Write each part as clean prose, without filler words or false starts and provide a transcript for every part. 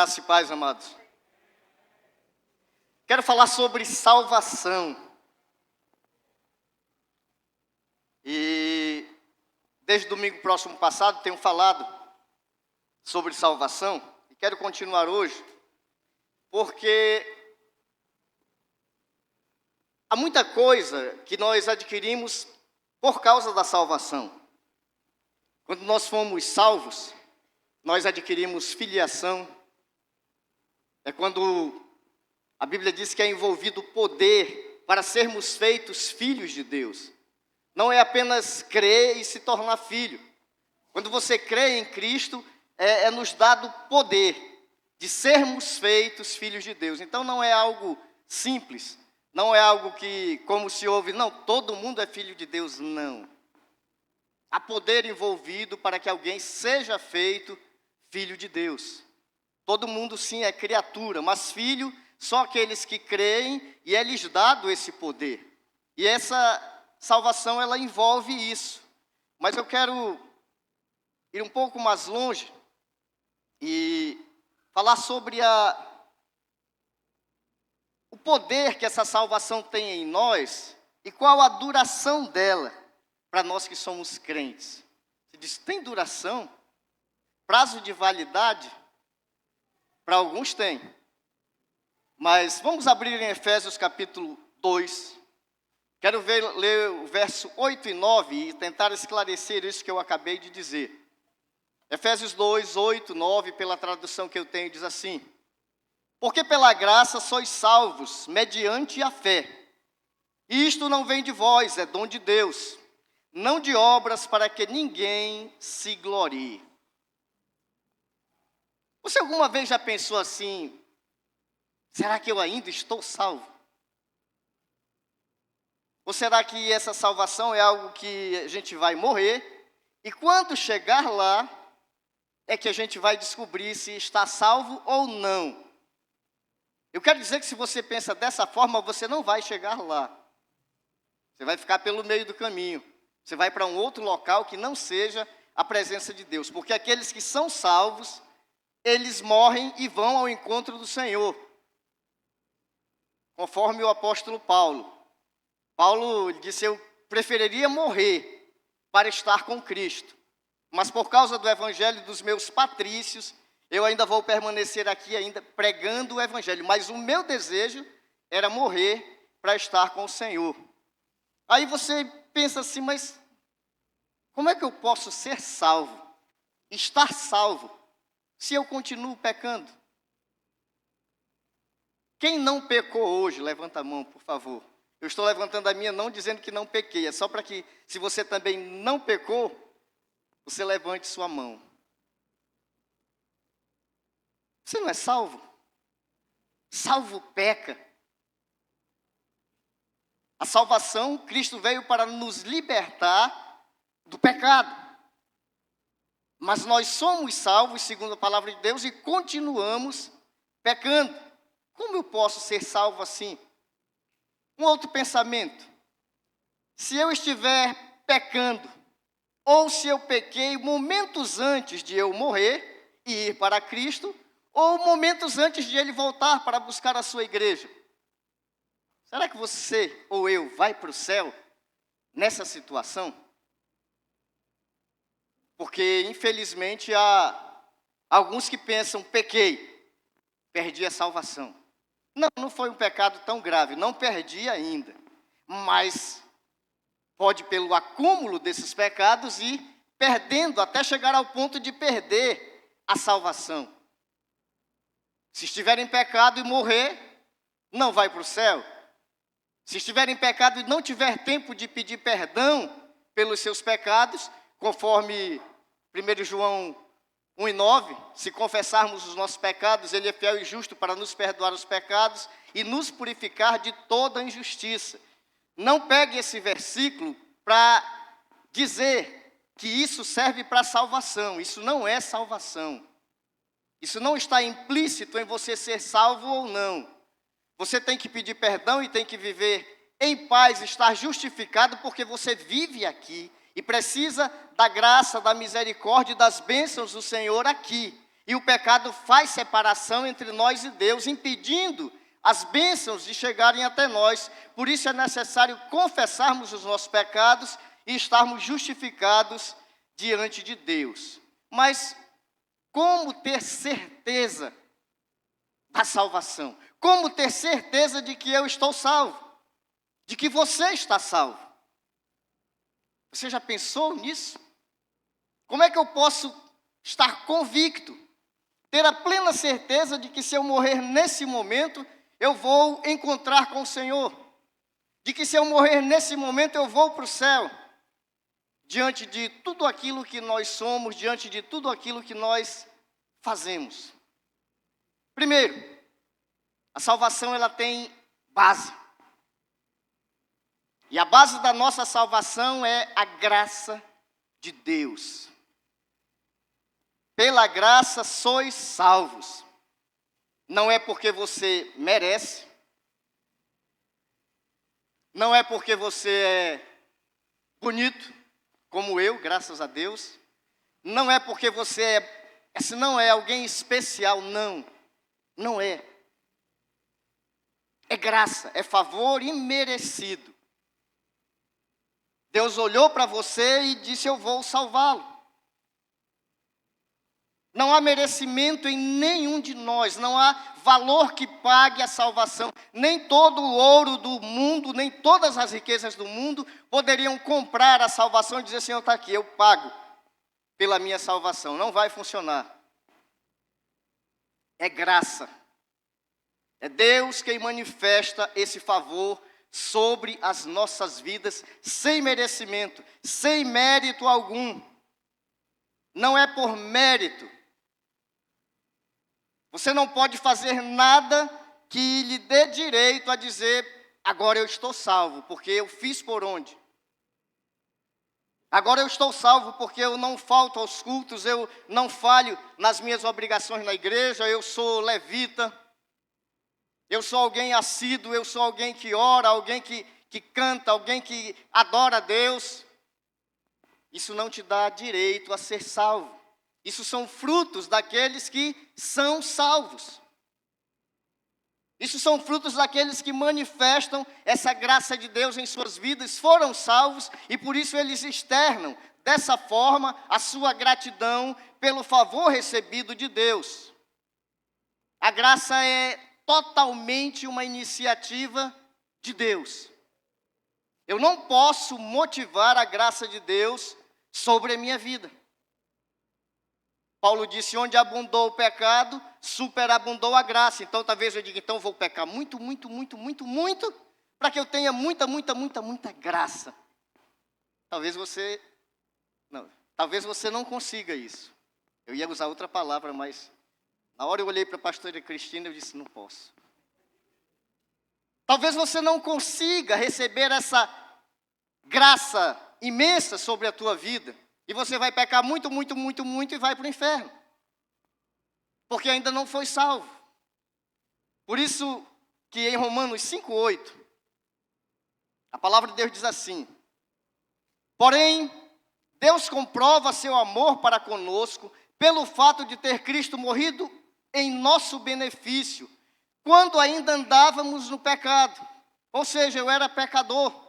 Graça e paz, amados. Quero falar sobre salvação. E desde domingo próximo passado tenho falado sobre salvação. E quero continuar hoje, porque há muita coisa que nós adquirimos por causa da salvação. Quando nós fomos salvos, nós adquirimos filiação. É quando a Bíblia diz que é envolvido poder para sermos feitos filhos de Deus. Não é apenas crer e se tornar filho. Quando você crê em Cristo, é nos dado poder de sermos feitos filhos de Deus. Então não é algo simples, não é algo que, como se ouve, não, todo mundo é filho de Deus, não. Há poder envolvido para que alguém seja feito filho de Deus. Todo mundo sim é criatura, mas filho só aqueles que creem e é-lhes dado esse poder. E essa salvação, ela envolve isso. Mas eu quero ir um pouco mais longe e falar sobre o poder que essa salvação tem em nós e qual a duração dela para nós que somos crentes. Você diz, tem duração? Prazo de validade? Para alguns tem. Mas vamos abrir em Efésios capítulo 2. Quero ler o verso 8 e 9 e tentar esclarecer isso que eu acabei de dizer. Efésios 2, 8, 9, pela tradução que eu tenho, diz assim: porque pela graça sois salvos, mediante a fé. E isto não vem de vós, é dom de Deus, não de obras para que ninguém se glorie. Você alguma vez já pensou assim, será que eu ainda estou salvo? Ou será que essa salvação é algo que a gente vai morrer, e quando chegar lá, é que a gente vai descobrir se está salvo ou não? Eu quero dizer que se você pensa dessa forma, você não vai chegar lá. Você vai ficar pelo meio do caminho. Você vai para um outro local que não seja a presença de Deus. Porque aqueles que são salvos, eles morrem e vão ao encontro do Senhor. Conforme o apóstolo Paulo. Paulo disse, eu preferiria morrer para estar com Cristo. Mas por causa do evangelho dos meus patrícios, eu ainda vou permanecer aqui ainda pregando o evangelho. Mas o meu desejo era morrer para estar com o Senhor. Aí você pensa assim, mas como é que eu posso ser salvo? Estar salvo, se eu continuo pecando? Quem não pecou hoje, levanta a mão, por favor. Eu estou levantando a minha, não dizendo que não pequei, é só para que, se você também não pecou, você levante sua mão. Você não é salvo? Salvo peca. A salvação, Cristo veio para nos libertar do pecado. Mas nós somos salvos, segundo a palavra de Deus, e continuamos pecando. Como eu posso ser salvo assim? Um outro pensamento. Se eu estiver pecando, ou se eu pequei momentos antes de eu morrer e ir para Cristo, ou momentos antes de Ele voltar para buscar a sua igreja, será que você ou eu vai para o céu nessa situação? Porque, infelizmente, há alguns que pensam, pequei, perdi a salvação. Não foi um pecado tão grave, não perdi ainda. Mas pode, pelo acúmulo desses pecados, ir perdendo até chegar ao ponto de perder a salvação. Se estiver em pecado e morrer, não vai para o céu. Se estiver em pecado e não tiver tempo de pedir perdão pelos seus pecados, conforme 1 João 1 e 9, se confessarmos os nossos pecados, Ele é fiel e justo para nos perdoar os pecados e nos purificar de toda injustiça. Não pegue esse versículo para dizer que isso serve para salvação. Isso não é salvação. Isso não está implícito em você ser salvo ou não. Você tem que pedir perdão e tem que viver em paz, estar justificado, porque você vive aqui e precisa da graça, da misericórdia e das bênçãos do Senhor aqui. E o pecado faz separação entre nós e Deus, impedindo as bênçãos de chegarem até nós. Por isso é necessário confessarmos os nossos pecados e estarmos justificados diante de Deus. Mas como ter certeza da salvação? Como ter certeza de que eu estou salvo? De que você está salvo? Você já pensou nisso? Como é que eu posso estar convicto, ter a plena certeza de que se eu morrer nesse momento, eu vou encontrar com o Senhor? De que se eu morrer nesse momento, eu vou para o céu? Diante de tudo aquilo que nós somos, diante de tudo aquilo que nós fazemos. Primeiro, a salvação ela tem base. E a base da nossa salvação é a graça de Deus. Pela graça sois salvos. Não é porque você merece. Não é porque você é bonito, como eu, graças a Deus. Não é porque você não é alguém especial, não. Não é. É graça, é favor imerecido. Deus olhou para você e disse: eu vou salvá-lo. Não há merecimento em nenhum de nós, não há valor que pague a salvação. Nem todo o ouro do mundo, nem todas as riquezas do mundo poderiam comprar a salvação e dizer: Senhor, está aqui, eu pago pela minha salvação. Não vai funcionar. É graça. É Deus quem manifesta esse favor sobre as nossas vidas, sem merecimento, sem mérito algum. Não é por mérito. Você não pode fazer nada que lhe dê direito a dizer: agora eu estou salvo, porque eu fiz por onde? Agora eu estou salvo porque eu não falto aos cultos, eu não falho nas minhas obrigações na igreja, eu sou levita, eu sou alguém assíduo, eu sou alguém que ora, alguém que canta, alguém que adora a Deus. Isso não te dá direito a ser salvo. Isso são frutos daqueles que são salvos. Isso são frutos daqueles que manifestam essa graça de Deus em suas vidas, foram salvos e por isso eles externam dessa forma a sua gratidão pelo favor recebido de Deus. A graça é totalmente uma iniciativa de Deus. Eu não posso motivar a graça de Deus sobre a minha vida. Paulo disse: onde abundou o pecado, superabundou a graça. Então talvez eu diga: então eu vou pecar muito, para que eu tenha muita graça. Talvez você não consiga isso. Eu ia usar outra palavra, mas na hora eu olhei para a pastora Cristina e eu disse: não posso. Talvez você não consiga receber essa graça imensa sobre a tua vida. E você vai pecar muito e vai para o inferno. Porque ainda não foi salvo. Por isso que em Romanos 5:8, a palavra de Deus diz assim: porém, Deus comprova seu amor para conosco pelo fato de ter Cristo morrido em nosso benefício, quando ainda andávamos no pecado. Ou seja, eu era pecador.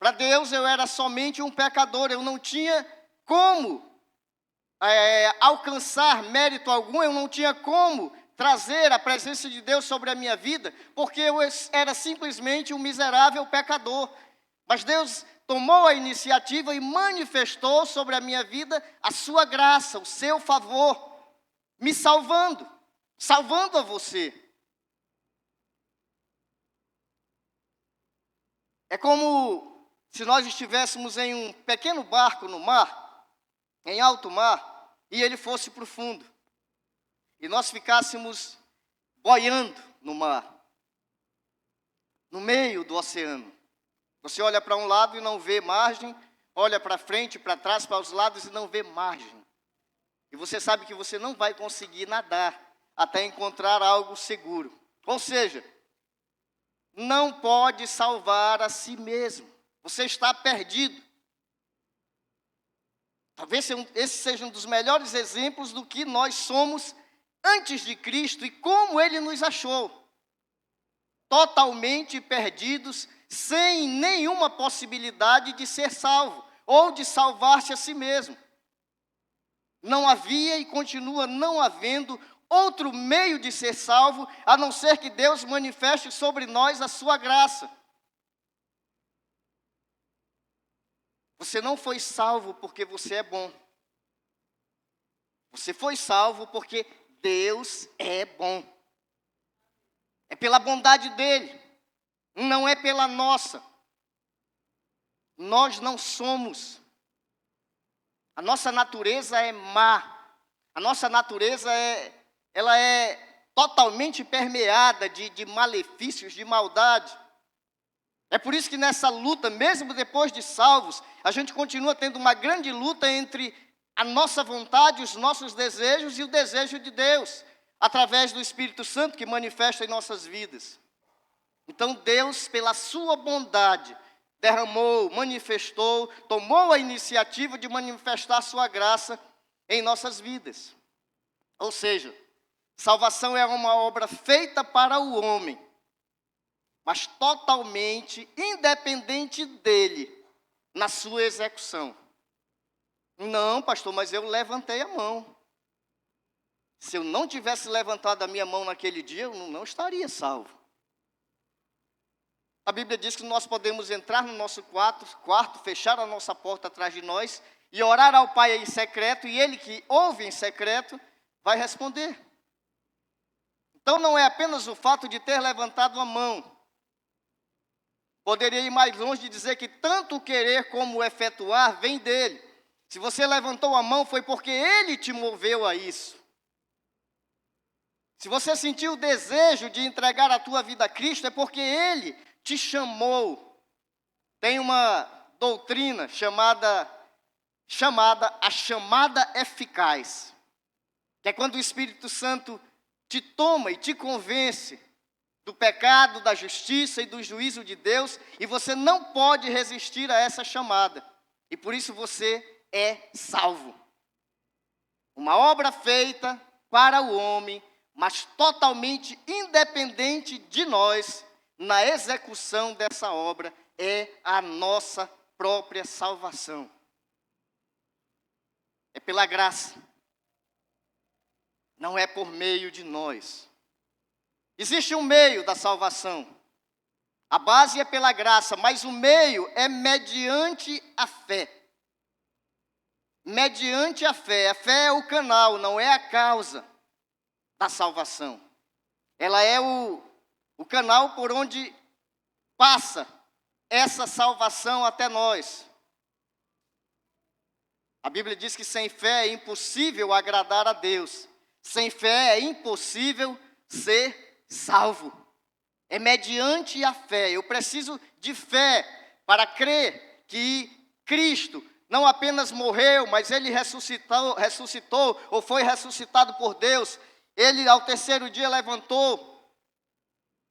Para Deus eu era somente um pecador, eu não tinha como alcançar mérito algum, eu não tinha como trazer a presença de Deus sobre a minha vida, porque eu era simplesmente um miserável pecador. Mas Deus tomou a iniciativa e manifestou sobre a minha vida a sua graça, o seu favor, me salvando a você. É como se nós estivéssemos em um pequeno barco no mar, em alto mar, e ele fosse para o fundo. E nós ficássemos boiando no mar, no meio do oceano. Você olha para um lado e não vê margem, olha para frente, para trás, para os lados e não vê margem. E você sabe que você não vai conseguir nadar até encontrar algo seguro. Ou seja, não pode salvar a si mesmo. Você está perdido. Talvez esse seja um dos melhores exemplos do que nós somos antes de Cristo e como Ele nos achou. Totalmente perdidos, sem nenhuma possibilidade de ser salvo ou de salvar-se a si mesmo. Não havia e continua não havendo outro meio de ser salvo, a não ser que Deus manifeste sobre nós a sua graça. Você não foi salvo porque você é bom. Você foi salvo porque Deus é bom. É pela bondade dele, não é pela nossa. Nós não somos. A nossa natureza é má. A nossa natureza ela é totalmente permeada de malefícios, de maldade. É por isso que nessa luta, mesmo depois de salvos, a gente continua tendo uma grande luta entre a nossa vontade, os nossos desejos e o desejo de Deus, através do Espírito Santo que manifesta em nossas vidas. Então Deus, pela sua bondade, derramou, manifestou, tomou a iniciativa de manifestar a sua graça em nossas vidas. Ou seja, salvação é uma obra feita para o homem, mas totalmente independente dele, na sua execução. Não, pastor, mas eu levantei a mão. Se eu não tivesse levantado a minha mão naquele dia, eu não estaria salvo. A Bíblia diz que nós podemos entrar no nosso quarto, fechar a nossa porta atrás de nós e orar ao Pai em secreto, e Ele que ouve em secreto vai responder. Então não é apenas o fato de ter levantado a mão. Poderia ir mais longe de dizer que tanto o querer como o efetuar vem dele. Se você levantou a mão, foi porque ele te moveu a isso. Se você sentiu o desejo de entregar a tua vida a Cristo, é porque ele te chamou. Tem uma doutrina chamada a chamada eficaz, que é quando o Espírito Santo te toma e te convence do pecado, da justiça e do juízo de Deus, e você não pode resistir a essa chamada, e por isso você é salvo. Uma obra feita para o homem, mas totalmente independente de nós, na execução dessa obra, é a nossa própria salvação. É pela graça, não é por meio de nós. Existe um meio da salvação. A base é pela graça, mas o meio é mediante a fé. Mediante a fé. A fé é o canal, não é a causa da salvação. Ela é o canal por onde passa essa salvação até nós. A Bíblia diz que sem fé é impossível agradar a Deus. Sem fé é impossível ser salvo. É mediante a fé. Eu preciso de fé para crer que Cristo não apenas morreu, mas Ele ressuscitou ou foi ressuscitado por Deus. Ele ao terceiro dia levantou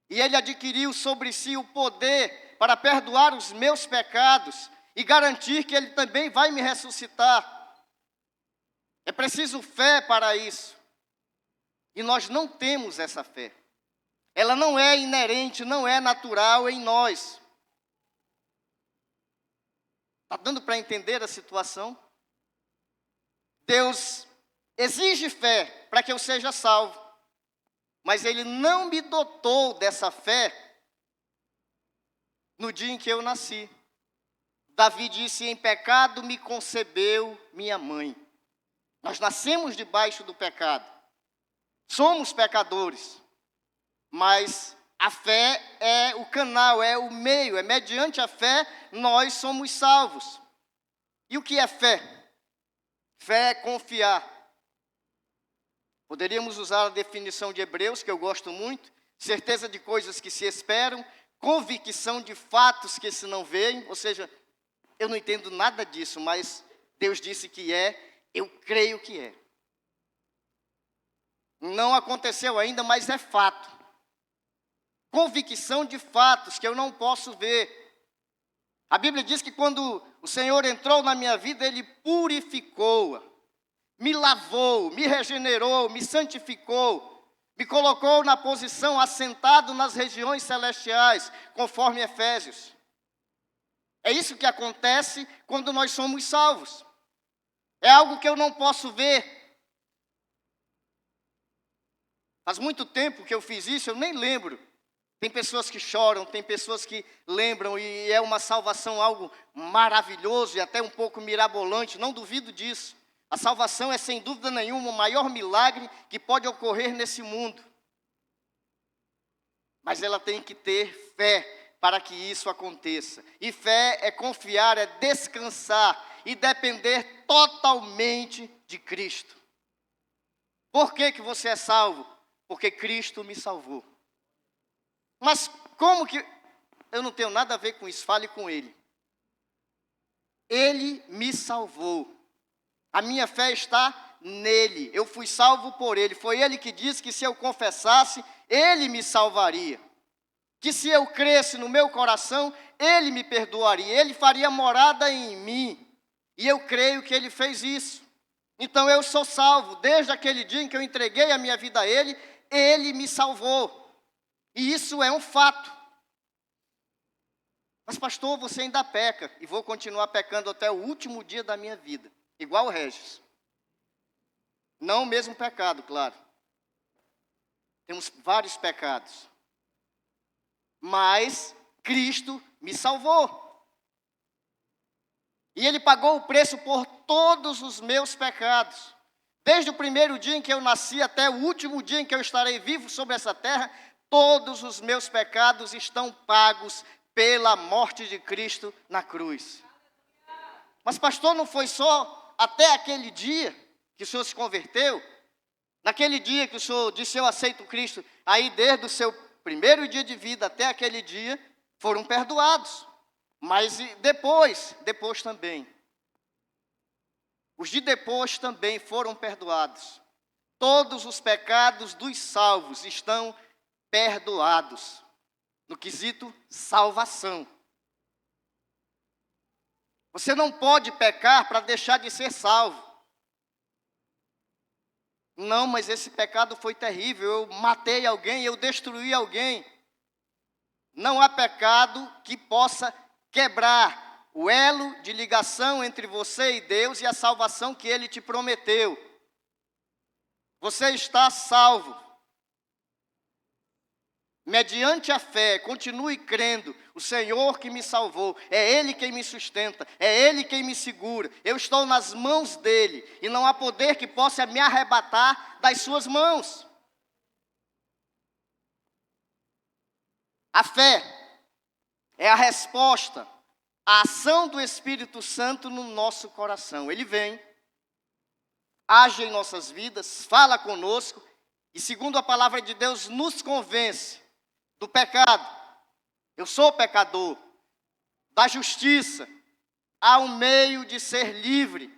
e Ele adquiriu sobre si o poder para perdoar os meus pecados e garantir que Ele também vai me ressuscitar. É preciso fé para isso. E nós não temos essa fé. Ela não é inerente, não é natural em nós. Está dando para entender a situação? Deus exige fé para que eu seja salvo. Mas Ele não me dotou dessa fé no dia em que eu nasci. Davi disse, em pecado me concebeu minha mãe. Nós nascemos debaixo do pecado. Somos pecadores. Mas a fé é o canal, é o meio, é mediante a fé nós somos salvos. E o que é fé? Fé é confiar. Poderíamos usar a definição de Hebreus, que eu gosto muito, certeza de coisas que se esperam, convicção de fatos que se não veem, ou seja, eu não entendo nada disso, mas Deus disse que é, eu creio que é. Não aconteceu ainda, mas é fato. Convicção de fatos que eu não posso ver. A Bíblia diz que quando o Senhor entrou na minha vida, Ele purificou-a, me lavou, me regenerou, me santificou, me colocou na posição assentado nas regiões celestiais, conforme Efésios. É isso que acontece quando nós somos salvos. É algo que eu não posso ver. Faz muito tempo que eu fiz isso, eu nem lembro. Tem pessoas que choram, tem pessoas que lembram, e é uma salvação algo maravilhoso e até um pouco mirabolante, não duvido disso. A salvação é, sem dúvida nenhuma, o maior milagre que pode ocorrer nesse mundo. Mas ela tem que ter fé para que isso aconteça. E fé é confiar, é descansar e depender totalmente de Cristo. Por que que você é salvo? Porque Cristo me salvou. Mas como que... Eu não tenho nada a ver com isso, fale com Ele. Ele me salvou. A minha fé está nele. Eu fui salvo por Ele. Foi Ele que disse que se eu confessasse, Ele me salvaria. Que se eu cresce no meu coração, Ele me perdoaria. Ele faria morada em mim. E eu creio que Ele fez isso. Então eu sou salvo. Desde aquele dia em que eu entreguei a minha vida a Ele, Ele me salvou. E isso é um fato. Mas pastor, você ainda peca. E vou continuar pecando até o último dia da minha vida. Igual o Regis. Não o mesmo pecado, claro. Temos vários pecados. Mas Cristo me salvou. E Ele pagou o preço por todos os meus pecados. Desde o primeiro dia em que eu nasci até o último dia em que eu estarei vivo sobre essa terra, todos os meus pecados estão pagos pela morte de Cristo na cruz. Mas pastor, não foi só até aquele dia que o senhor se converteu? Naquele dia que o senhor disse, eu aceito Cristo, aí desde o seu primeiro dia de vida até aquele dia, foram perdoados. Mas depois também. Os de depois também foram perdoados. Todos os pecados dos salvos estão perdoados. No quesito salvação. Você não pode pecar para deixar de ser salvo. Não, mas esse pecado foi terrível. Eu matei alguém, eu destruí alguém. Não há pecado que possa quebrar o elo de ligação entre você e Deus e a salvação que Ele te prometeu. Você está salvo. Mediante a fé, continue crendo, o Senhor que me salvou, é Ele quem me sustenta, é Ele quem me segura, eu estou nas mãos dEle, e não há poder que possa me arrebatar das suas mãos. A fé é a resposta à ação do Espírito Santo no nosso coração. Ele vem, age em nossas vidas, fala conosco, e segundo a palavra de Deus, nos convence do pecado. Eu sou pecador. Da justiça. Há um meio de ser livre.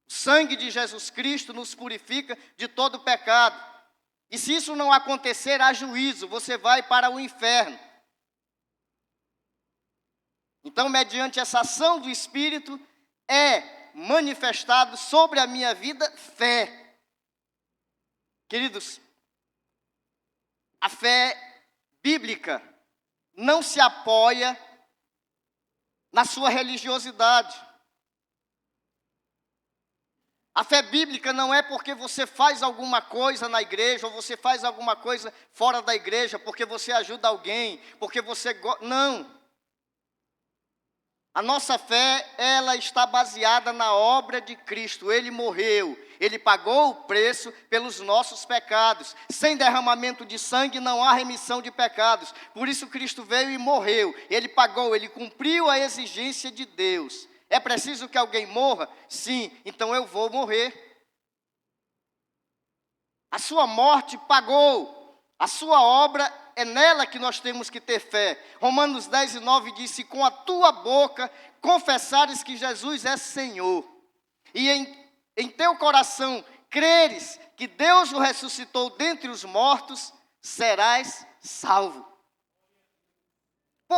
O sangue de Jesus Cristo nos purifica de todo pecado. E se isso não acontecer, há juízo. Você vai para o inferno. Então, mediante essa ação do Espírito, é manifestado sobre a minha vida fé. Queridos, a fé bíblica não se apoia na sua religiosidade. A fé bíblica não é porque você faz alguma coisa na igreja, ou você faz alguma coisa fora da igreja, porque você ajuda alguém, porque você... Não. A nossa fé, ela está baseada na obra de Cristo. Ele morreu, Ele pagou o preço pelos nossos pecados. Sem derramamento de sangue não há remissão de pecados. Por isso Cristo veio e morreu. Ele pagou, Ele cumpriu a exigência de Deus. É preciso que alguém morra? Sim, então eu vou morrer. A sua morte pagou. A sua obra é nela que nós temos que ter fé. Romanos 10:9 diz, se com a tua boca confessares que Jesus é Senhor, e em teu coração creres que Deus o ressuscitou dentre os mortos, serás salvo.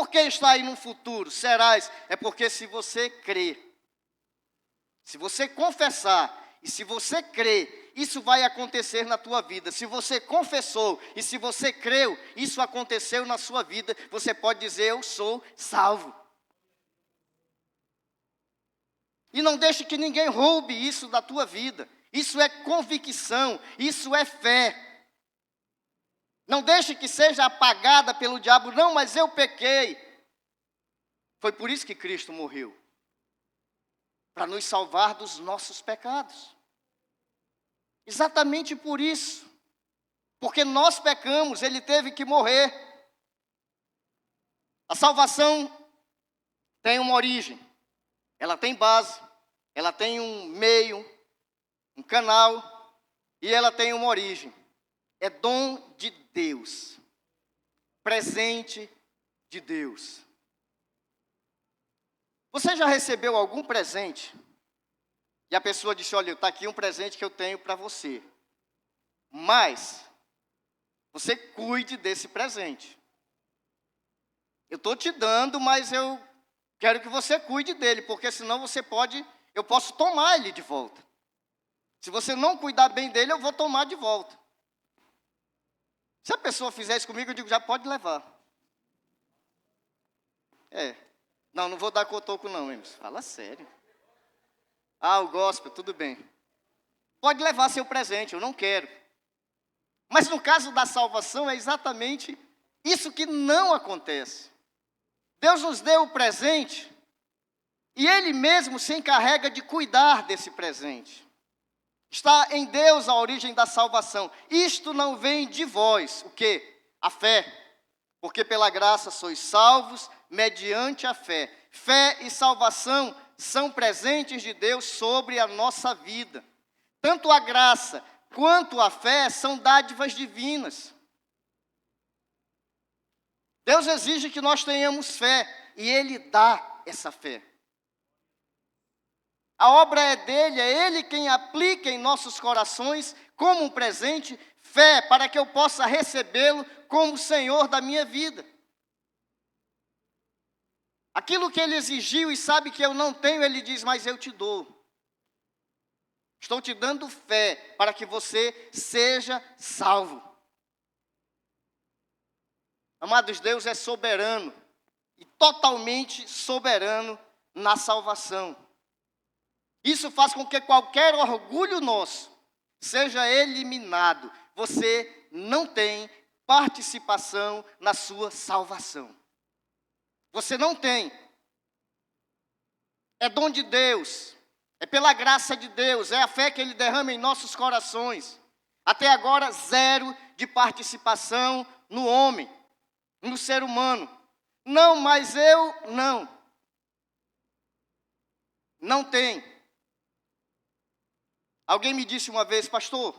Por que está aí no futuro? Serás. É porque se você crer, se você confessar e se você crer, isso vai acontecer na tua vida. Se você confessou e se você creu, isso aconteceu na sua vida. Você pode dizer, eu sou salvo. E não deixe que ninguém roube isso da tua vida. Isso é convicção, isso é fé. Não deixe que seja apagada pelo diabo. Não, mas eu pequei. Foi por isso que Cristo morreu. Para nos salvar dos nossos pecados. Exatamente por isso. Porque nós pecamos, Ele teve que morrer. A salvação tem uma origem. Ela tem base. Ela tem um meio, um canal. E ela tem uma origem. É dom de Deus. Presente de Deus. Você já recebeu algum presente? E a pessoa disse, olha, está aqui um presente que eu tenho para você. Mas, você cuide desse presente. Eu estou te dando, mas eu quero que você cuide dele, porque senão eu posso tomar ele de volta. Se você não cuidar bem dele, eu vou tomar de volta. Se a pessoa fizer isso comigo, eu digo, já pode levar. Não vou dar cotoco não, Emerson. Fala sério. O gospel, tudo bem. Pode levar seu presente, eu não quero. Mas no caso da salvação, é exatamente isso que não acontece. Deus nos deu o presente, e Ele mesmo se encarrega de cuidar desse presente. Está em Deus a origem da salvação. Isto não vem de vós. O quê? A fé. Porque pela graça sois salvos, mediante a fé. Fé e salvação são presentes de Deus sobre a nossa vida. Tanto a graça quanto a fé são dádivas divinas. Deus exige que nós tenhamos fé, e Ele dá essa fé. A obra é dele, é Ele quem aplica em nossos corações, como um presente, fé, para que eu possa recebê-lo como Senhor da minha vida. Aquilo que Ele exigiu e sabe que eu não tenho, Ele diz, mas eu te dou. Estou te dando fé para que você seja salvo. Amados, Deus é soberano e totalmente soberano na salvação. Isso faz com que qualquer orgulho nosso seja eliminado. Você não tem participação na sua salvação. Você não tem. É dom de Deus. É pela graça de Deus. É a fé que Ele derrama em nossos corações. Até agora, zero de participação no homem, no ser humano. Não, mas eu não. Não tem. Alguém me disse uma vez, pastor,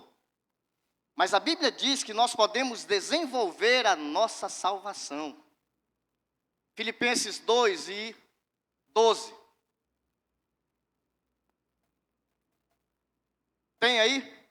mas a Bíblia diz que nós podemos desenvolver a nossa salvação. Filipenses 2:12. Tem aí?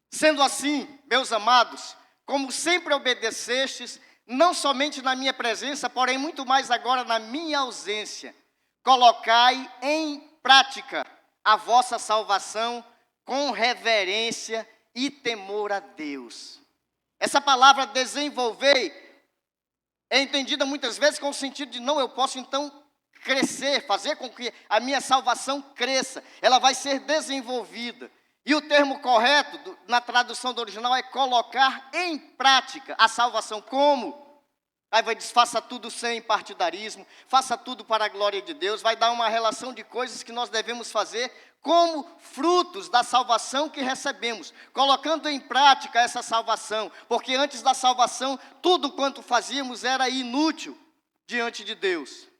Sendo assim, meus amados, como sempre obedecestes, não somente na minha presença, porém muito mais agora na minha ausência, colocai em prática a vossa salvação com reverência e temor a Deus. Essa palavra desenvolver é entendida muitas vezes com o sentido de não, eu posso então crescer, fazer com que a minha salvação cresça, ela vai ser desenvolvida. E o termo correto, na tradução do original, é colocar em prática a salvação. Como? Aí vai dizer, faça tudo sem partidarismo, faça tudo para a glória de Deus. Vai dar uma relação de coisas que nós devemos fazer como frutos da salvação que recebemos. Colocando em prática essa salvação. Porque antes da salvação, tudo quanto fazíamos era inútil diante de Deus.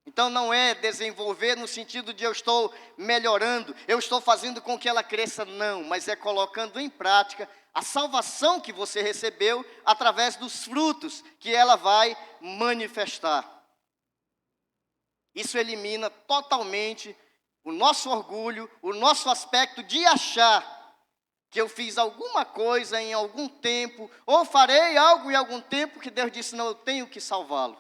Então não é desenvolver no sentido de eu estou melhorando, eu estou fazendo com que ela cresça, não. Mas é colocando em prática a salvação que você recebeu através dos frutos que ela vai manifestar. Isso elimina totalmente o nosso orgulho, o nosso aspecto de achar que eu fiz alguma coisa em algum tempo, ou farei algo em algum tempo que Deus disse, não, eu tenho que salvá-lo.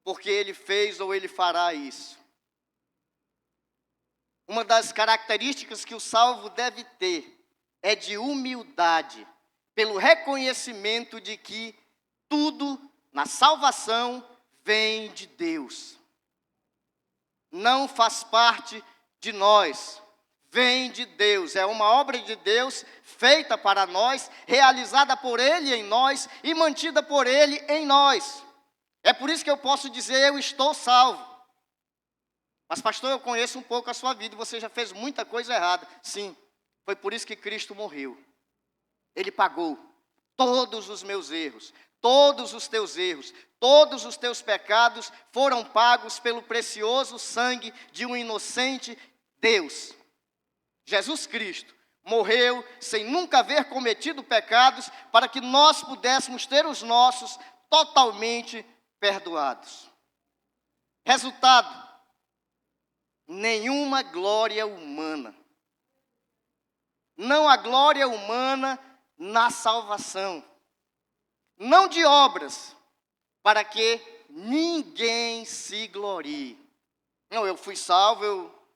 Porque ele fez ou ele fará isso. Uma das características que o salvo deve ter é de humildade, pelo reconhecimento de que tudo na salvação vem de Deus. Não faz parte de nós, vem de Deus. É uma obra de Deus feita para nós, realizada por Ele em nós e mantida por Ele em nós. É por isso que eu posso dizer, eu estou salvo. Mas pastor, eu conheço um pouco a sua vida e você já fez muita coisa errada. Sim, foi por isso que Cristo morreu. Ele pagou todos os meus erros, todos os teus erros, todos os teus pecados foram pagos pelo precioso sangue de um inocente Deus. Jesus Cristo morreu sem nunca haver cometido pecados para que nós pudéssemos ter os nossos totalmente perdoados. Resultado, nenhuma glória humana. Não há glória humana na salvação. Não de obras, para que ninguém se glorie. Não, eu fui salvo, eu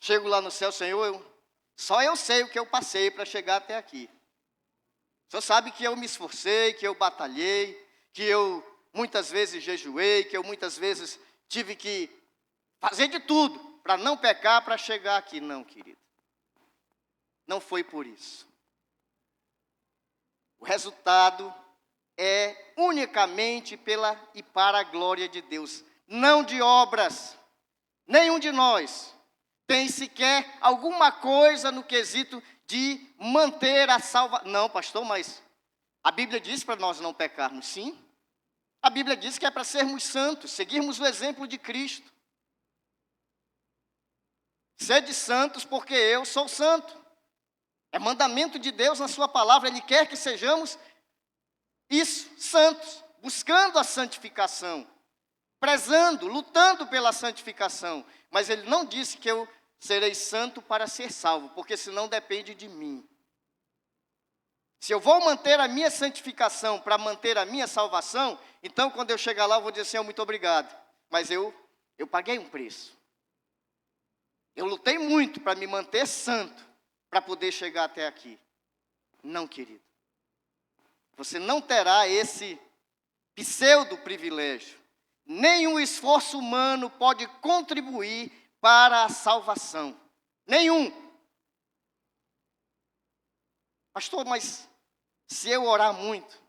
chego lá no céu, Senhor, só eu sei o que eu passei para chegar até aqui. O Senhor sabe que eu me esforcei, que eu batalhei, que eu muitas vezes jejuei, que eu muitas vezes tive que fazer de tudo para não pecar, para chegar aqui. Não, querido. Não foi por isso. O resultado é unicamente pela e para a glória de Deus, não de obras. Nenhum de nós tem sequer alguma coisa no quesito de manter a salvação. Não, pastor, mas a Bíblia diz para nós não pecarmos, sim. A Bíblia diz que é para sermos santos, seguirmos o exemplo de Cristo. Sede santos porque eu sou santo. É mandamento de Deus na sua palavra, Ele quer que sejamos isso, santos, buscando a santificação, prezando, lutando pela santificação. Mas Ele não disse que eu serei santo para ser salvo, porque senão depende de mim. Se eu vou manter a minha santificação para manter a minha salvação, então quando eu chegar lá eu vou dizer, Senhor, muito obrigado. Mas eu paguei um preço. Eu lutei muito para me manter santo, para poder chegar até aqui. Não, querido. Você não terá esse pseudo-privilégio. Nenhum esforço humano pode contribuir para a salvação. Nenhum. Pastor, mas se eu orar muito,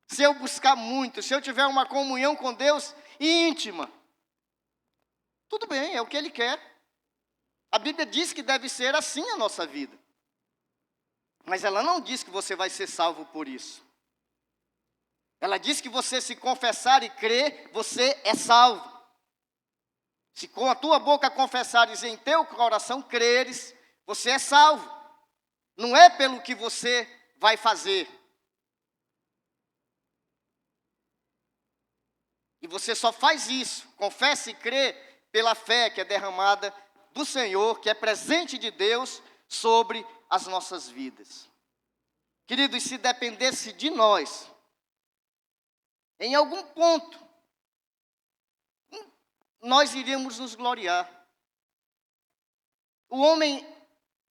se eu buscar muito, se eu tiver uma comunhão com Deus íntima, tudo bem, é o que Ele quer. A Bíblia diz que deve ser assim a nossa vida. Mas ela não diz que você vai ser salvo por isso. Ela diz que você se confessar e crer, você é salvo. Se com a tua boca confessares e em teu coração creres, você é salvo. Não é pelo que você vai fazer. E você só faz isso, confessa e crê pela fé que é derramada do Senhor, que é presente de Deus sobre as nossas vidas. Queridos, se dependesse de nós, em algum ponto, nós iríamos nos gloriar. O homem,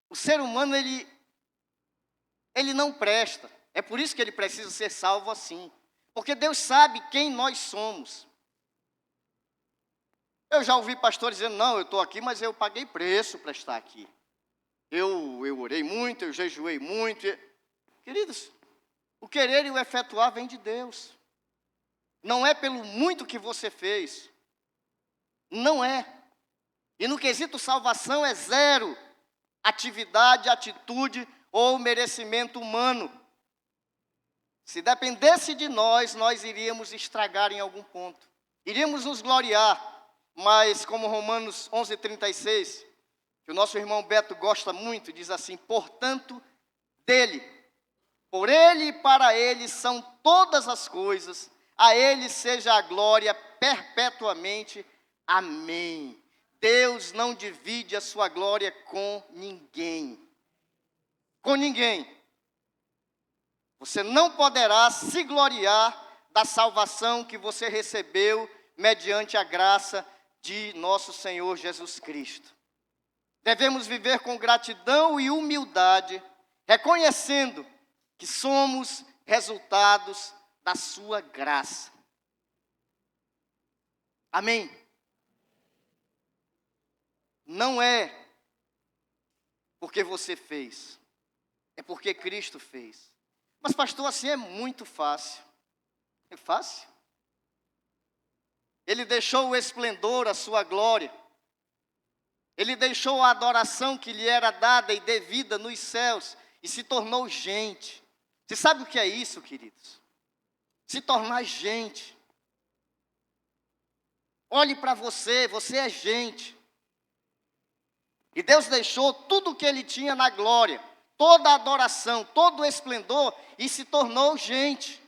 o ser humano, ele não presta. É por isso que ele precisa ser salvo assim. Porque Deus sabe quem nós somos. Eu já ouvi pastores dizendo, não, eu estou aqui, mas eu paguei preço para estar aqui. Eu orei muito, eu jejuei muito. Queridos, o querer e o efetuar vem de Deus. Não é pelo muito que você fez. Não é. E no quesito salvação é zero atividade, atitude ou merecimento humano. Se dependesse de nós, nós iríamos estragar em algum ponto. Iríamos nos gloriar. Mas como Romanos 11:36, que o nosso irmão Beto gosta muito, diz assim, portanto, dele, por ele e para ele são todas as coisas, a ele seja a glória perpetuamente. Amém. Deus não divide a sua glória com ninguém. com ninguém. Você não poderá se gloriar da salvação que você recebeu mediante a graça de nosso Senhor Jesus Cristo. Devemos viver com gratidão e humildade, reconhecendo que somos resultados da sua graça. Amém? Não é porque você fez, é porque Cristo fez. Mas pastor, assim é muito fácil. É fácil? Ele deixou o esplendor, a sua glória. Ele deixou a adoração que lhe era dada e devida nos céus e se tornou gente. Você sabe o que é isso, queridos? Se tornar gente. Olhe para você, você é gente. E Deus deixou tudo o que ele tinha na glória, toda a adoração, todo o esplendor, e se tornou gente,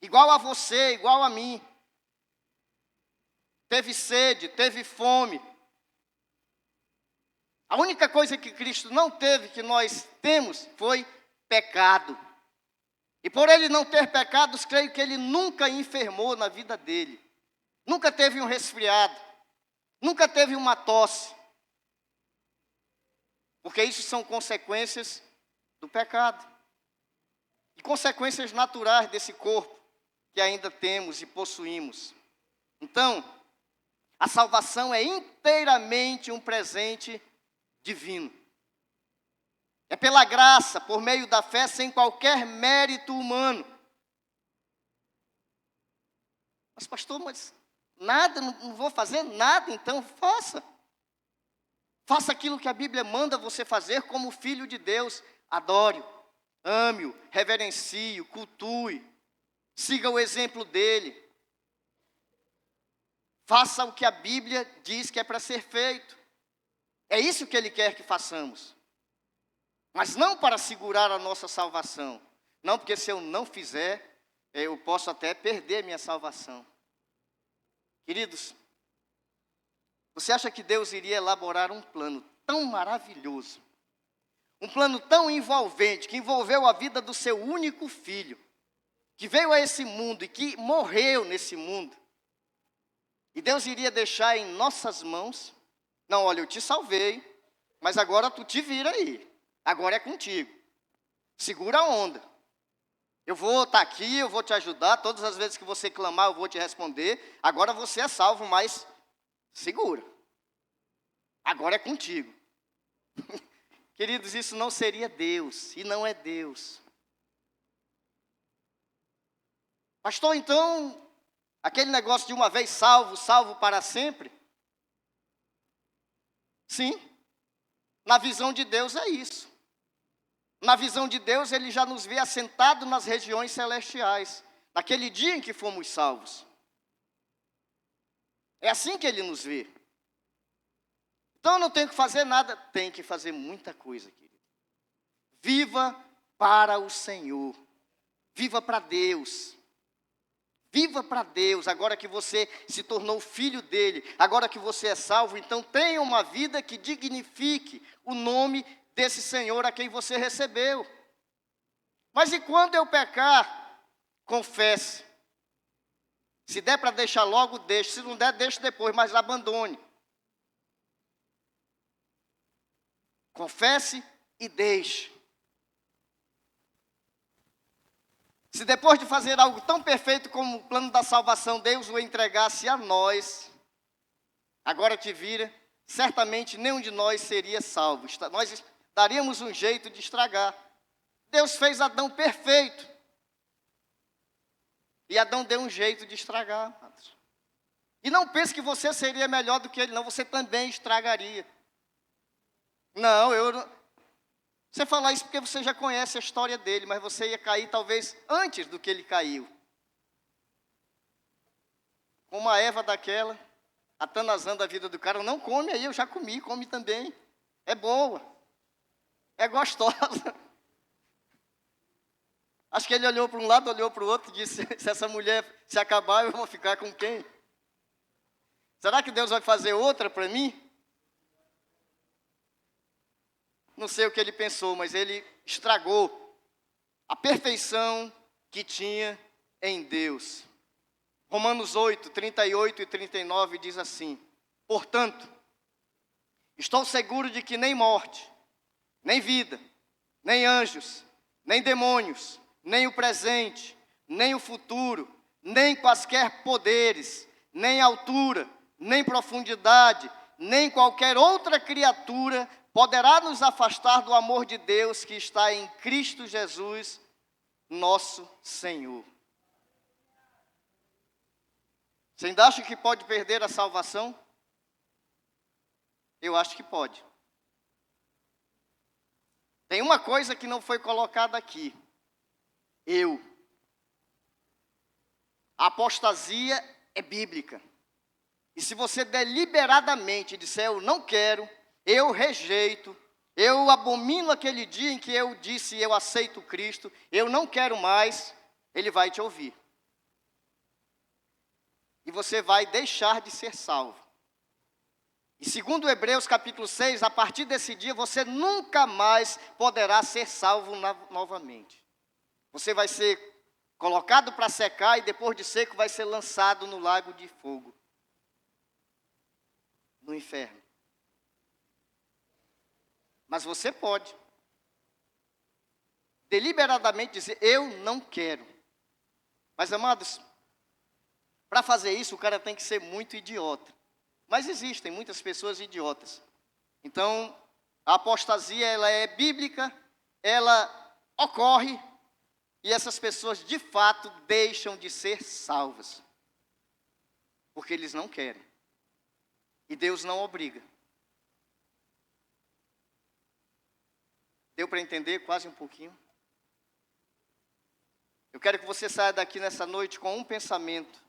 igual a você, igual a mim. Teve sede, teve fome. A única coisa que Cristo não teve, que nós temos, foi pecado. E por ele não ter pecados, creio que ele nunca enfermou na vida dele. Nunca teve um resfriado. Nunca teve uma tosse. Porque isso são consequências do pecado. E consequências naturais desse corpo que ainda temos e possuímos. Então, a salvação é inteiramente um presente divino. É pela graça, por meio da fé, sem qualquer mérito humano. Mas pastor, nada, não vou fazer nada, então faça. Faça aquilo que a Bíblia manda você fazer como filho de Deus. Adore-o, ame-o, reverencie-o, cultue. Siga o exemplo dele. Faça o que a Bíblia diz que é para ser feito. É isso que ele quer que façamos. Mas não para segurar a nossa salvação. Não, porque se eu não fizer, eu posso até perder minha salvação. Queridos, você acha que Deus iria elaborar um plano tão maravilhoso, um plano tão envolvente, que envolveu a vida do seu único filho, que veio a esse mundo e que morreu nesse mundo, e Deus iria deixar em nossas mãos? Não, olha, eu te salvei, mas agora tu te vira aí, agora é contigo, segura a onda. Eu vou estar aqui, eu vou te ajudar, todas as vezes que você clamar eu vou te responder, agora você é salvo, mas segura. Agora é contigo. Queridos, isso não seria Deus, e não é Deus. Pastor, então, aquele negócio de uma vez salvo, salvo para sempre? Sim, na visão de Deus é isso. Na visão de Deus, ele já nos vê assentados nas regiões celestiais, naquele dia em que fomos salvos. É assim que ele nos vê. Então eu não tenho que fazer nada, tem que fazer muita coisa, querido. Viva para o Senhor. Viva para Deus. Viva para Deus, agora que você se tornou filho dele, agora que você é salvo, então tenha uma vida que dignifique o nome desse Senhor a quem você recebeu. Mas e quando eu pecar? Confesse. Se der para deixar logo, deixe. Se não der, deixe depois, mas abandone. Confesse e deixe. Se depois de fazer algo tão perfeito como o plano da salvação, Deus o entregasse a nós, agora te vira, certamente nenhum de nós seria salvo. Nós daríamos um jeito de estragar. Deus fez Adão perfeito. E Adão deu um jeito de estragar. E não pense que você seria melhor do que ele, não. Você também estragaria. Não, você fala isso porque você já conhece a história dele, mas você ia cair talvez antes do que ele caiu. Uma Eva daquela, atanazando a vida do cara, não come aí, eu já comi, come também. É boa, é gostosa. Acho que ele olhou para um lado, olhou para o outro e disse, se essa mulher se acabar, eu vou ficar com quem? Será que Deus vai fazer outra para mim? Não sei o que ele pensou, mas ele estragou a perfeição que tinha em Deus. Romanos 8, 38 e 39 diz assim: portanto, estou seguro de que nem morte, nem vida, nem anjos, nem demônios, nem o presente, nem o futuro, nem quaisquer poderes, nem altura, nem profundidade, nem qualquer outra criatura poderá nos afastar do amor de Deus que está em Cristo Jesus, nosso Senhor. Você ainda acha que pode perder a salvação? Eu acho que pode. Tem uma coisa que não foi colocada aqui. A apostasia é bíblica. E se você deliberadamente disser, eu não quero, eu rejeito, eu abomino aquele dia em que eu disse, eu aceito Cristo, eu não quero mais, Ele vai te ouvir. E você vai deixar de ser salvo. E segundo Hebreus capítulo 6, a partir desse dia, você nunca mais poderá ser salvo novamente. Você vai ser colocado para secar e depois de seco vai ser lançado no lago de fogo, no inferno. Mas você pode deliberadamente dizer, eu não quero. Mas, amados, para fazer isso, o cara tem que ser muito idiota. Mas existem muitas pessoas idiotas. Então, a apostasia, ela é bíblica, ela ocorre, e essas pessoas, de fato, deixam de ser salvas. Porque eles não querem. E Deus não obriga. Deu para entender quase um pouquinho? Eu quero que você saia daqui nessa noite com um pensamento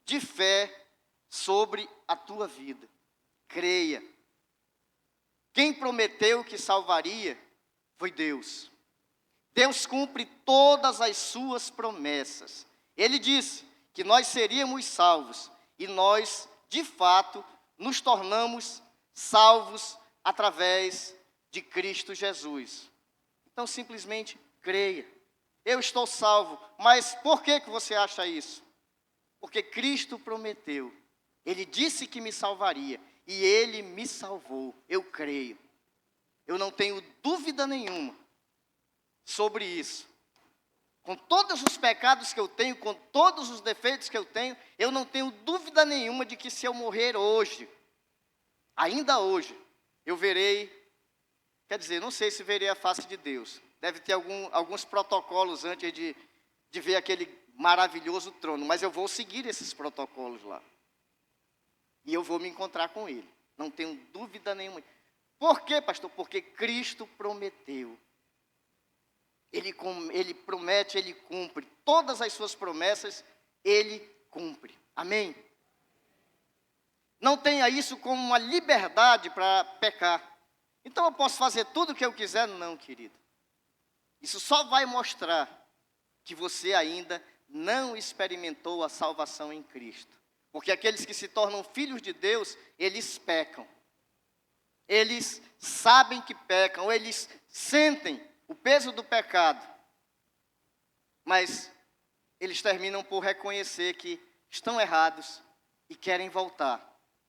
de fé sobre a tua vida. Creia. Quem prometeu que salvaria foi Deus. Deus cumpre todas as suas promessas. Ele disse que nós seríamos salvos. E nós, de fato, nos tornamos salvos através de Cristo Jesus. Então, simplesmente creia. Eu estou salvo. Mas por que você acha isso? Porque Cristo prometeu. Ele disse que me salvaria. E Ele me salvou. Eu creio. Eu não tenho dúvida nenhuma sobre isso. Com todos os pecados que eu tenho, com todos os defeitos que eu não tenho dúvida nenhuma de que se eu morrer hoje, ainda hoje, eu verei, quer dizer, não sei se verei a face de Deus. Deve ter alguns protocolos antes de ver aquele maravilhoso trono, mas eu vou seguir esses protocolos lá. E eu vou me encontrar com Ele. Não tenho dúvida nenhuma. Por quê, pastor? Porque Cristo prometeu. Ele promete, Ele cumpre. Todas as suas promessas, Ele cumpre. Amém? Não tenha isso como uma liberdade para pecar. Então eu posso fazer tudo o que eu quiser? Não, querido. Isso só vai mostrar que você ainda não experimentou a salvação em Cristo. Porque aqueles que se tornam filhos de Deus, eles pecam. Eles sabem que pecam, eles sentem o peso do pecado. Mas eles terminam por reconhecer que estão errados e querem voltar.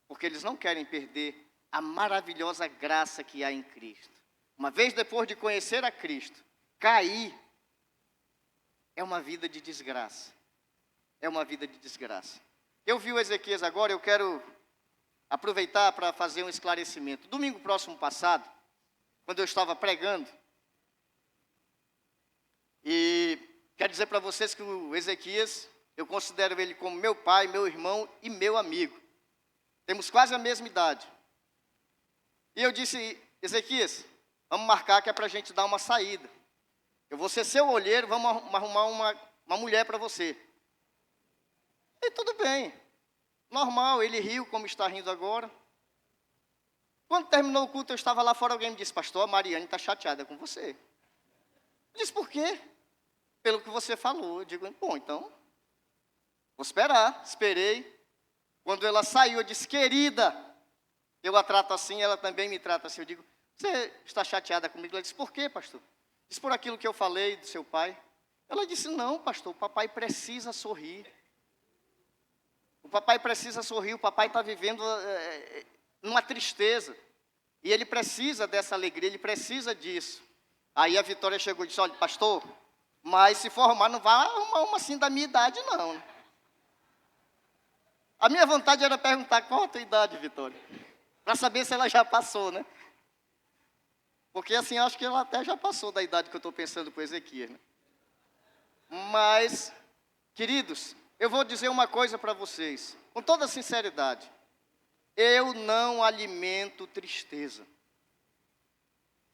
Porque eles não querem perder a maravilhosa graça que há em Cristo. Uma vez depois de conhecer a Cristo, cair é uma vida de desgraça. É uma vida de desgraça. Eu vi o Ezequias agora, eu quero aproveitar para fazer um esclarecimento. Domingo próximo passado, quando eu estava pregando, e quero dizer para vocês que o Ezequias, eu considero ele como meu pai, meu irmão e meu amigo. Temos quase a mesma idade. E eu disse, Ezequias, vamos marcar que é para a gente dar uma saída. Eu vou ser seu olheiro, vamos arrumar uma mulher para você. E tudo bem, normal, ele riu como está rindo agora. Quando terminou o culto, eu estava lá fora, alguém me disse, pastor, a Mariane está chateada com você. Eu disse, por quê? Pelo que você falou. Eu digo, bom, então, vou esperar. Esperei. Quando ela saiu, eu disse, querida, eu a trato assim, ela também me trata assim. Eu digo, você está chateada comigo? Ela disse, por quê, pastor? Diz por aquilo que eu falei do seu pai. Ela disse, não, pastor, o papai precisa sorrir. O papai precisa sorrir, o papai está vivendo numa tristeza. E ele precisa dessa alegria, ele precisa disso. Aí a Vitória chegou e disse, olha, pastor, mas se formar não vai arrumar uma assim da minha idade, não. A minha vontade era perguntar qual a tua idade, Vitória, para saber se ela já passou, né? Porque assim, eu acho que ela até já passou da idade que eu estou pensando com Ezequias, né? Mas, queridos, eu vou dizer uma coisa para vocês, com toda sinceridade. Eu não alimento tristeza.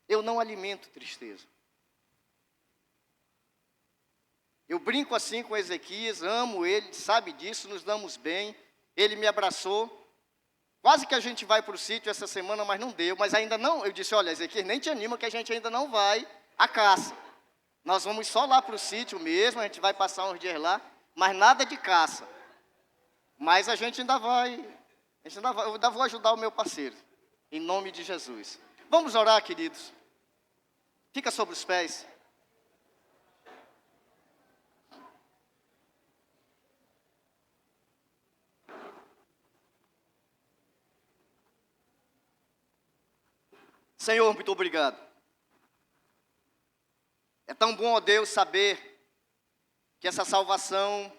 Eu não alimento tristeza. Eu brinco assim com Ezequias, amo ele, sabe disso, nos damos bem. Ele me abraçou. Quase que a gente vai para o sítio essa semana, mas não deu. Mas ainda não, eu disse, olha, Ezequias, nem te anima que a gente ainda não vai à caça. Nós vamos só lá para o sítio mesmo, a gente vai passar uns dias lá, mas nada de caça. Mas a gente ainda vai, eu ainda vou ajudar o meu parceiro, em nome de Jesus. Vamos orar, queridos. Fica sobre os pés. Senhor, muito obrigado. É tão bom, ó Deus, saber que essa salvação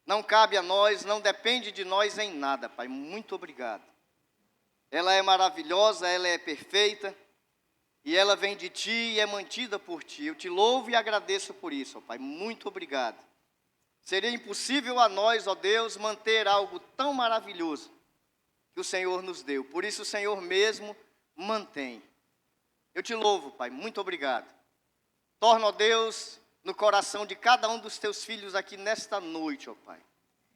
não cabe a nós, não depende de nós em nada, Pai. Muito obrigado. Ela é maravilhosa, ela é perfeita, e ela vem de Ti e é mantida por Ti. Eu Te louvo e agradeço por isso, ó Pai. Muito obrigado. Seria impossível a nós, ó Deus, manter algo tão maravilhoso que o Senhor nos deu. Por isso o Senhor mesmo mantém. Eu Te louvo, Pai. Muito obrigado. Torna, ó Deus, no coração de cada um dos Teus filhos aqui nesta noite, ó Pai,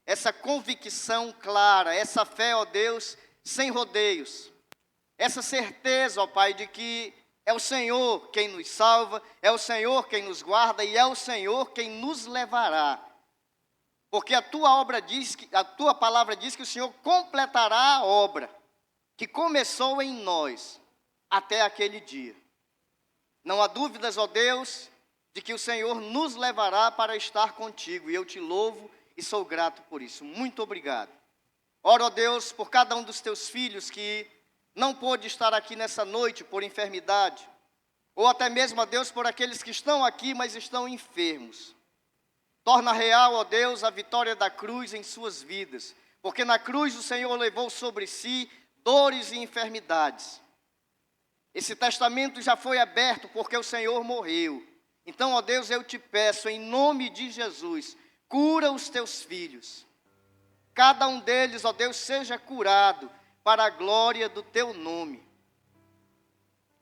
essa convicção clara, essa fé, ó Deus, sem rodeios, essa certeza, ó Pai, de que é o Senhor quem nos salva, é o Senhor quem nos guarda e é o Senhor quem nos levará. Porque a Tua palavra diz que o Senhor completará a obra que começou em nós até aquele dia. Não há dúvidas, ó Deus, de que o Senhor nos levará para estar contigo. E eu Te louvo e sou grato por isso. Muito obrigado. Oro, ó Deus, por cada um dos Teus filhos que não pôde estar aqui nessa noite por enfermidade. Ou até mesmo, ó Deus, por aqueles que estão aqui, mas estão enfermos. Torna real, ó Deus, a vitória da cruz em suas vidas. Porque na cruz o Senhor levou sobre si dores e enfermidades. Esse testamento já foi aberto porque o Senhor morreu. Então, ó Deus, eu Te peço, em nome de Jesus, cura os Teus filhos. Cada um deles, ó Deus, seja curado para a glória do Teu nome.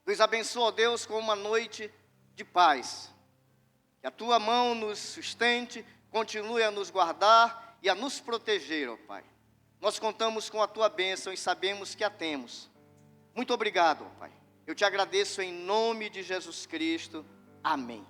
Nos abençoa, ó Deus, com uma noite de paz. Que a Tua mão nos sustente, continue a nos guardar e a nos proteger, ó Pai. Nós contamos com a Tua bênção e sabemos que a temos. Muito obrigado, ó Pai. Eu Te agradeço em nome de Jesus Cristo. Amém.